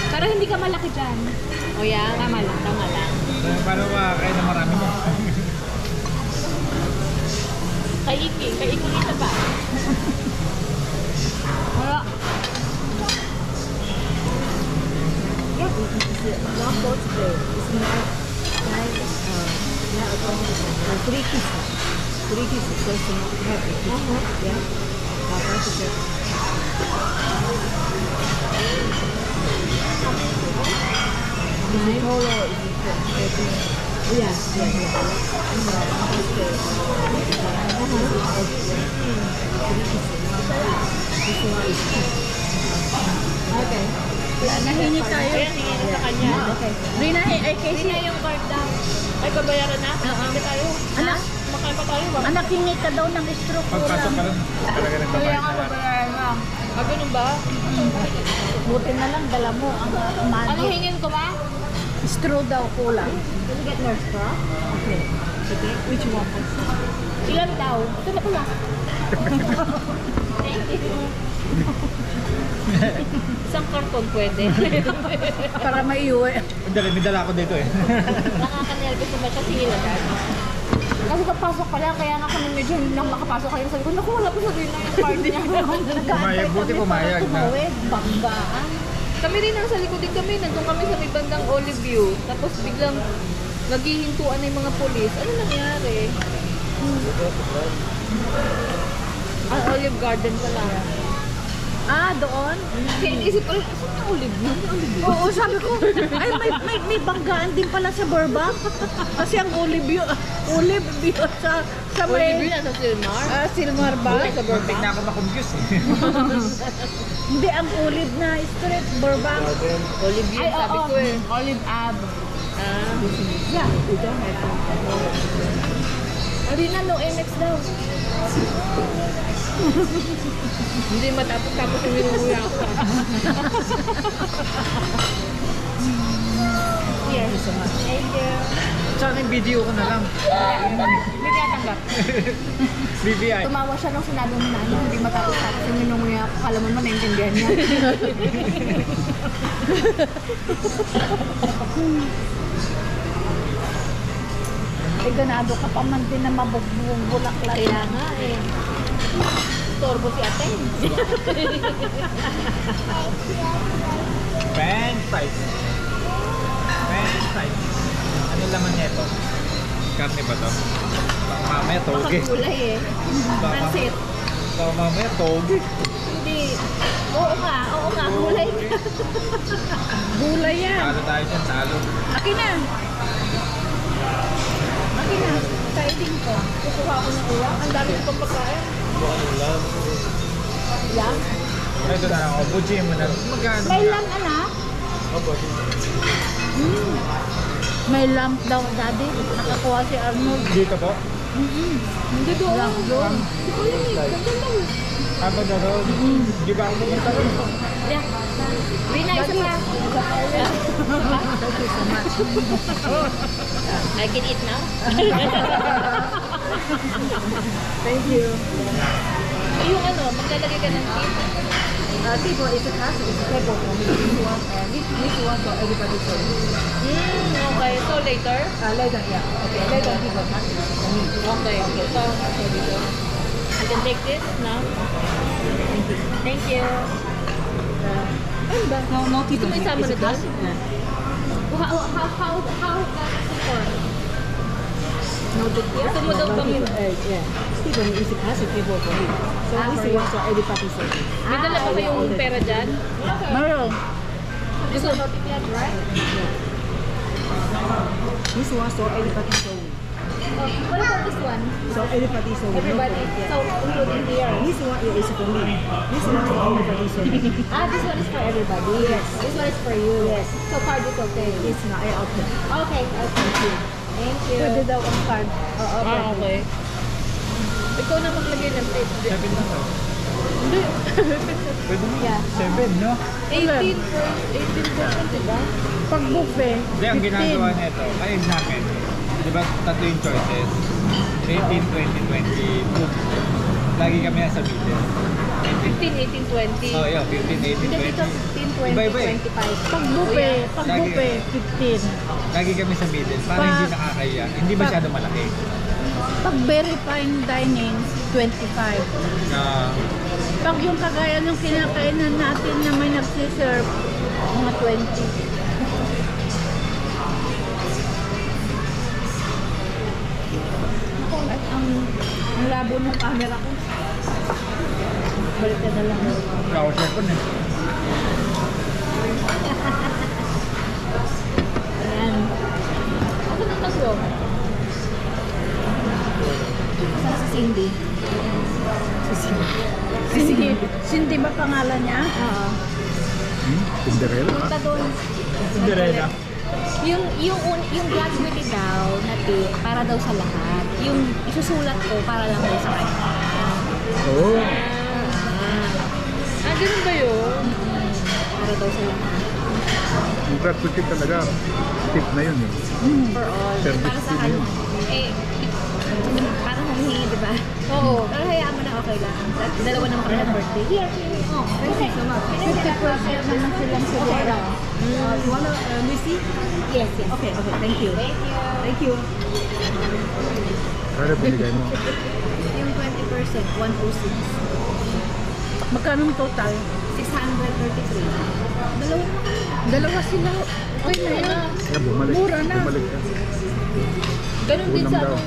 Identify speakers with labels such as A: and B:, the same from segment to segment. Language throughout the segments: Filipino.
A: Para hindi ka malaki dyan.
B: O yan, tama lang, tama lang.
C: Paano ba kaya na marami mo?
B: Kay Iki kita ba?
A: Wala.
D: Yeah, it's not both play. It's not 3 pieces. 3 pieces, so it's not heavy. Yeah. That's it. The color is yeah.
A: Okay. Nahingi tayo.
B: Ayan, hingin na sa kanya.
A: Okay.
B: Rina, ay Casey. Rina yung card daw. Ay, babayaran na? Hindi tayo.
D: Anak,
B: Makain pa tayo ba?
D: anak, hingi ka daw ng stroke.
C: Pagpasok ka lang, talaga nagbabayad na lahat.
A: babayaran lang.
B: Ah, ganun ba?
D: Buti na lang, dala mo ang
A: Ano
D: magic.
A: hingin ko ba?
D: Straw daw kulang.
A: Can you get more straw?
D: Okay. Okay, which one?
A: Ilan daw? Ito na pala. Thank you.
B: Isang karton pwede.
D: Para maiuwi.
C: May dala ako dito eh.
B: Nakaka-nervous naman siya sinilagay.
A: Kasi kapasok pa lang, kaya nga kami medyo nang makapasok kayo. Sabi ko, naku, wala po sa Rina yung card niya.
C: Pumayag, buti pumayag na.
D: Tumawid, banggaan.
B: Kami rin nasa likod din kami. Nandun kami sa may bandang Olive View. Tapos biglang naghihintuan na yung mga polis. Ano nangyari? Olive Garden pala.
D: Ah, doon?
B: Kaya inisip ko rin, saan yung Olive View?
D: Oo, sabi ko, ay may banggaan din pala sa Burbank. Kasi ang olive view sa
B: Olive
D: may
B: View nasa Silmar?
D: Silmar ba?
B: Sa
C: Muntik
B: Burbank?
C: na ako makumbyus eh.
D: Hindi, ang olive na street, Burbank.
B: Olive View,
A: Ay,
B: sabi
A: oo.
B: ko eh.
A: Olive Ab.
B: Ah.
D: Yeah, we don't have
B: Rina, no MX daw. Hindi matapos-tapos yung minuya ako.
A: Yes. Thank you.
C: Sana yung video ko na lang.
A: Hindi tinatanggap.
C: BBI.
A: Tumawa siya nung sinabi mo na ano, hindi matapos-tapos yung minunguya ako. Kala mo naman, naintindihan niya.
D: Eh, ganado ka pa man din na mabugbulak-lak.
B: Kaya nga eh. Torbo si ate.
C: French fries. French fries. Ano laman niya ito? Karne ba to? Baka mamaya toge.
B: Kulay eh. Pansit.
C: Baka mamaya toge.
B: Hindi. Oo nga, kulay.
D: Gulay yan.
C: Talo tayo dyan, talo.
D: Akin na. Akin na. Kaiding ko.
B: Kukuha ko ng uwak. Ang dami ko pang pagkain.
D: Yan.
C: Ito na ako. Buji mo na. Magkano?
D: May lamp, anak. May lamp daw, daddy. Nakakuha si Arnold.
C: Dito po?
D: Hindi doon. Doon.
C: Ako na ron. Di ba ako pumunta ron?
B: Yeah. Rina, isa pa.
D: Thank you so much.
B: I can eat now.
D: Thank you.
B: Yung ano, maglalagay ka ng tip.
D: Table is a class, it's a table for me. This one for everybody to
B: Okay. So later?
D: later, yeah. Okay, later we will pass it for me.
B: Okay. So dito. I can take this now.
D: Thank you.
B: Thank you.
D: Ano ba? No,
B: Gusto mo isama na doon?
A: How does it work?
D: Noted here.
B: Gusto mo daw bang
D: Yeah. Stephen is a class, table for me. So this one for everybody to
B: may dala pa kayong pera dyan?
D: Meron.
B: Gusto mo tip yan, right?
D: This one for everybody to
A: What about this one?
D: So everybody to
A: Everybody. So, including here.
D: This one is for me. This one for everybody to
A: This one is for everybody. Yes. This one is for you. Yes. So, card is okay.
D: It's not okay.
A: Okay. Thank you. Thank you.
D: Pwede daw ang card. Oo,
B: Ah, okay. Ikaw na maglagay ng tip.
C: 7 na to.
B: Hindi.
C: Pwede mo?
A: Yeah.
C: 7, no?
B: 18%, diba?
D: Pag buffet,
C: Hindi, ang ginagawa nito, kayo namin, di ba tatlo yung choices? 18, 20, 22. Lagi kami nasa middle.
B: 15 18, 20.
C: Oh, yeah, 15, 18,
B: Hindi, dito
C: 20.
B: 15, 20,
C: Iba-iba eh.
B: 25.
D: Pag buffet, pag
C: Lagi.
D: buffet, 15.
C: Lagi kami sa middle, para
D: Pa-
C: hindi nakakaya. Hindi masyado malaki.
D: Pag very fine dining, 25.
C: Na
D: Pag yung kagaya ng kinakainan natin na may nagsiserve, mga 20.
A: Ako, ang labo ng camera ko. Balik ka na lang.
C: flower cellphone eh.
A: Ayan.
B: Ako na tatlo.
A: Saan si Cindy?
D: Cindy ba pangalan niya?
A: Oo.
E: Cinderella.
A: Punta doon.
C: Cinderella.
A: Yung graduate daw na tip, para daw sa lahat. Yung isusulat ko para lang daw sa kanya.
E: Oo.
B: Ganun ba yun?
A: Para daw sa lahat.
E: Yung gratuity talaga. Tip na yun eh.
A: For all.
E: Service
A: Para sa
E: fee na
A: kanya.
E: yun.
A: Eh, parang humihingi, di ba?
B: Oo.
A: Pero hayaan mo na okay lang. Dalawa naman kami na birthday. Here, oh, okay.
D: 50% naman silang siguro.
A: You wanna Lucy? Yes, yes. Okay, thank you. Thank you. Thank you.
E: Kaya binigay mo.
A: Yung 20%, 106.
D: Magkano ang total?
A: 633. Dalawa naman kami.
D: Dalawa sila. Okay na yun.
E: Kaya bumalik.
D: Mura na.
E: Bumalik ka.
B: Ganun din
E: Unang
B: sa
E: daw.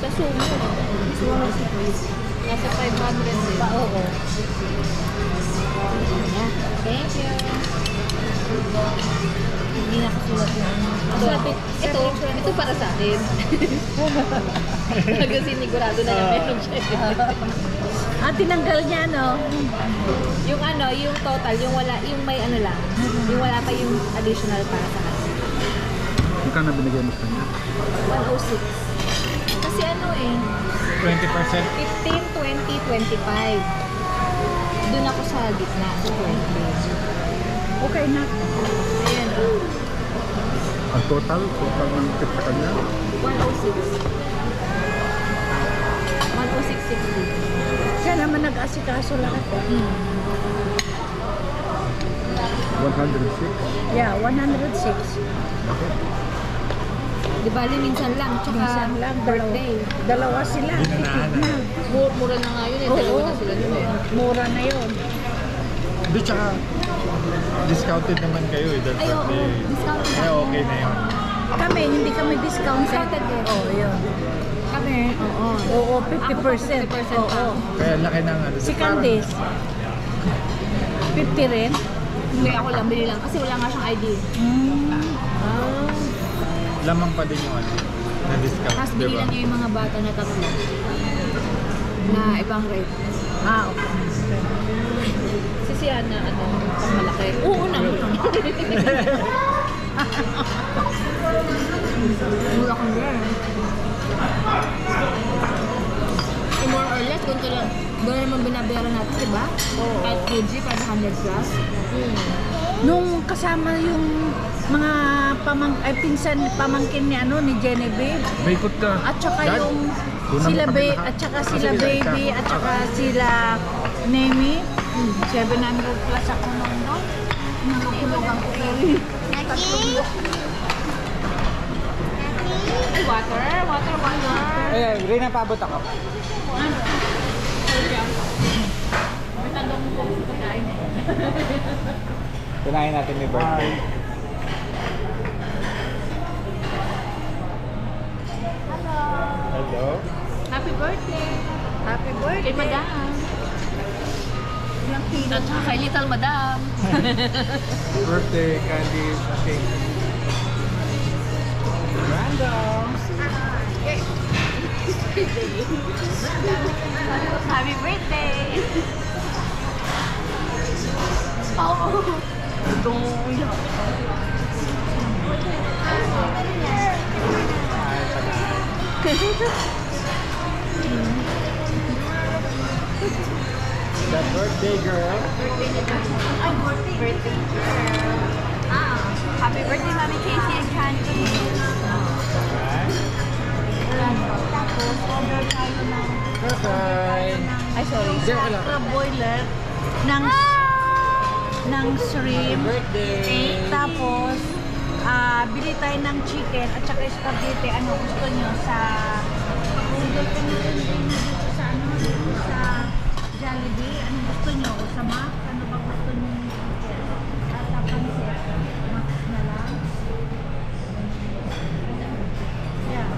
B: sa sumo. Nasa 500 din.
A: Oo. Yeah. Thank you. Hindi nakasulat yun.
B: Ito para sa akin. Talaga sinigurado na meron siya.
D: Ah, tinanggal niya, no?
A: Yung yung total, yung wala, yung may ano lang. Yung wala pa yung additional para sa kanya.
E: Magkano binigay mo sa kanya?
A: 106. Kasi
C: 20%.
A: 15, 20, 25. Doon ako sa gitna, sa 20.
D: Okay na.
A: Ayan.
E: Ang total ng tip sa kanya?
A: 106. 106.60.
D: Siya naman nag-asikaso lahat.
E: 106.
D: Yeah, 106.
A: Di bali minsan lang, tsaka
D: Minsan lang,
A: birthday.
D: Dalawa sila.
C: Ginanahan na.
B: Mura na nga yun eh.
D: Oo.
B: Dalawa na sila yun eh.
D: Mura na yun.
C: Di tsaka discounted naman kayo eh. That's
A: Ay, oo.
C: birthday.
A: Discounted
C: Kaya okay na yun.
D: Kami, hindi kami discounted.
A: Discounted din.
D: Oo, yun.
A: Kami, oo.
D: Oo, 50%.
A: 50% pa.
D: Oo.
C: Kaya laki ng ano.
D: Si Candice, 50 rin.
A: Hindi, ako lang, bili lang. Kasi wala nga siyang ID.
C: Lamang pa din yung ano. Na discount.
A: Tapos
C: Diba?
A: bililan niya yung mga bata na tatlo. Na ibang rate.
D: Ah, okay.
B: Si Siana, pang malaki.
A: Oo na. Mura kang girl. More or less, kung lang, doon naman binabayaran natin, di ba? Kahit kg, 500 plus.
D: Nung kasama yung mga pamangkin ni ni Genevieve,
C: May ikot ka.
D: at saka
C: Dad,
D: yung
C: una mo
D: sila
C: kami lahat.
D: at saka
C: Ah,
D: sila
C: sige,
D: baby
C: isa.
D: at saka sila Nemi, 700 plus ako noon, no? Nalugulog ang kiri.
A: Ay, water.
C: Eh, Rina, paabot ako.
A: May tanong ko kung pagkain.
C: Kunahin natin may birthday. Hello.
A: Happy birthday.
D: Happy
A: Kay
D: birthday.
A: Madam.
D: Ilang kilo?
A: At saka kay Little Madam.
C: Birthday, Candice, I think. Random.
A: Happy birthday.
D: Itong
C: The birthday girl.
A: Birthday girl. Happy birthday, Mami Casey and Candy.
D: Tapos, order tayo ng
C: Bye-bye.
A: Ay, sorry.
C: Diyan ka lang.
D: crab boiler. ng shrimp. Tapos, bili tayo ng chicken at saka spaghetti. Ano gusto nyo sa... Order ka na rin dito sa ano, sa Jollibee. Ano gusto nyo? O sa Mac? Ano ba gusto nyo? At pansit. Mac na lang. Yeah.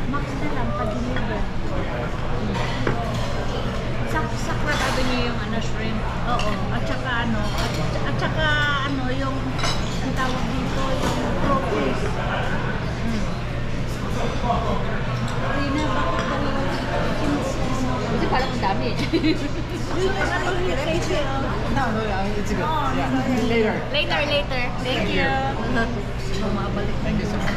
D: Max na lang, pag-deliver.
A: Sakratado niyo yung ano, shrimp.
D: Oo, at saka ano, yung ang tawag dito, yung propose. Rina, bakit dalawa?
B: Kasi parang ang dami.
D: Yun yung ano yung kasi,
C: No, it's good.
D: Oh,
C: Later.
A: Later. Thank you.
D: Bumabalik.
C: Thank you so much.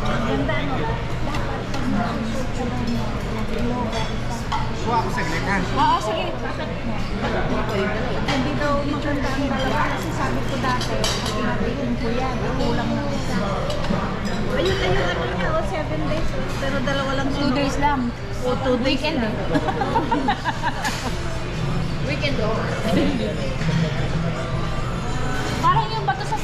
D: Ang ganda, ano, dapat pag nag-shoot ka lang, nag-yoga,
C: Kuha ako saglit ha.
A: Oo, sige.
D: hindi daw maganda ang dalawa kasi sabi ko dati, hati-hatiin ko yan, kulang na isa. Ayun na yung ano niya, 7 days, pero dalawa lang
A: 2 days lang.
D: O 2 days
A: Weekend
D: na.
A: eh.
B: Weekend off.
A: Parang yung bato sa